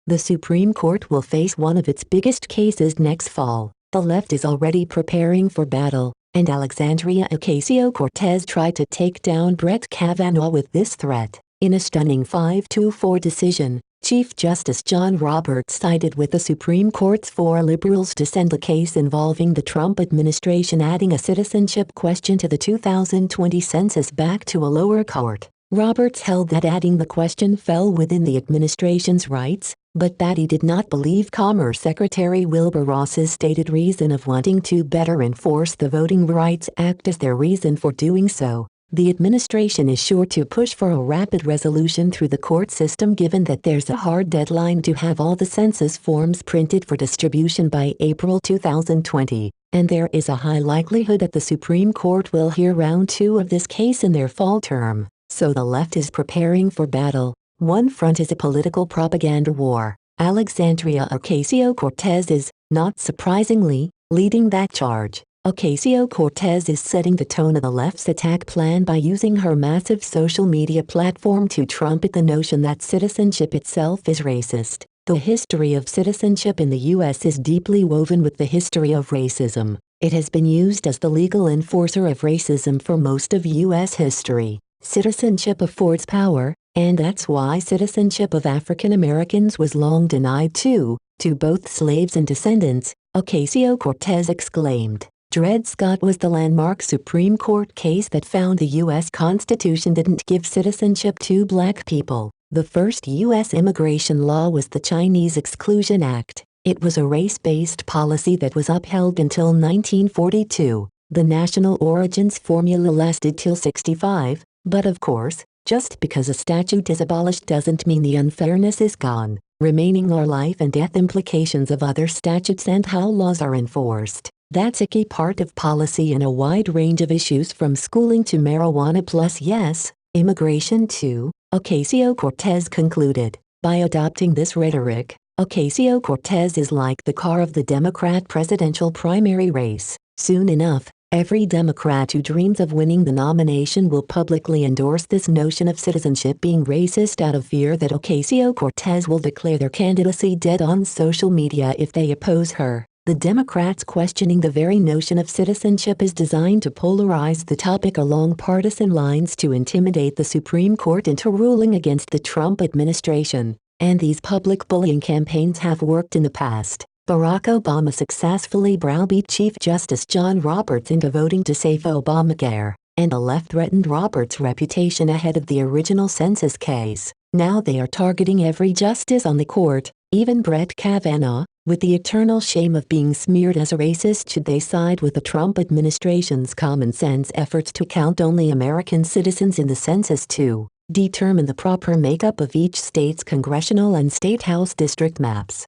The Supreme Court will face one of its biggest cases next fall. The left is already preparing for battle, and Alexandria Ocasio-Cortez tried to take down Brett Kavanaugh with this threat. In a stunning 5-4 decision, Chief Justice John Roberts sided with the Supreme Court's 4 liberals to send the case involving the Trump administration adding a citizenship question to the 2020 census back to a lower court. Roberts held that adding the question fell within the administration's rights, but that he did not believe Commerce Secretary Wilbur Ross's stated reason of wanting to better enforce the Voting Rights Act as their reason for doing so. The administration is sure to push for a rapid resolution through the court system given that there's a hard deadline to have all the census forms printed for distribution by April 2020, and there is a high likelihood that the Supreme Court will hear round 2 of this case in their fall term. So the left is preparing for battle. One front is a political propaganda war. Alexandria Ocasio-Cortez is, not surprisingly, leading that charge. Ocasio-Cortez is setting the tone of the left's attack plan by using her massive social media platform to trumpet the notion that citizenship itself is racist. The history of citizenship in the U.S. is deeply woven with the history of racism. It has been used as the legal enforcer of racism for most of U.S. history. Citizenship affords power, and that's why citizenship of African Americans was long denied to both slaves and descendants, Ocasio-Cortez exclaimed. Dred Scott was the landmark Supreme Court case that found the U.S. Constitution didn't give citizenship to black people. The first U.S. immigration law was the Chinese Exclusion Act. It was a race-based policy that was upheld until 1942. The national origins formula lasted till 65, but of course, just because a statute is abolished doesn't mean the unfairness is gone. Remaining are life and death implications of other statutes and how laws are enforced. That's a key part of policy in a wide range of issues from schooling to marijuana plus yes, immigration too, Ocasio-Cortez concluded. By adopting this rhetoric, Ocasio-Cortez is like the car of the Democrat presidential primary race. Soon enough, every Democrat who dreams of winning the nomination will publicly endorse this notion of citizenship being racist out of fear that Ocasio-Cortez will declare their candidacy dead on social media if they oppose her. The Democrats questioning the very notion of citizenship is designed to polarize the topic along partisan lines to intimidate the Supreme Court into ruling against the Trump administration. And these public bullying campaigns have worked in the past. Barack Obama successfully browbeat Chief Justice John Roberts into voting to save Obamacare, and the left threatened Roberts' reputation ahead of the original census case. Now they are targeting every justice on the court, even Brett Kavanaugh, with the eternal shame of being smeared as a racist should they side with the Trump administration's common-sense efforts to count only American citizens in the census to determine the proper makeup of each state's congressional and state house district maps.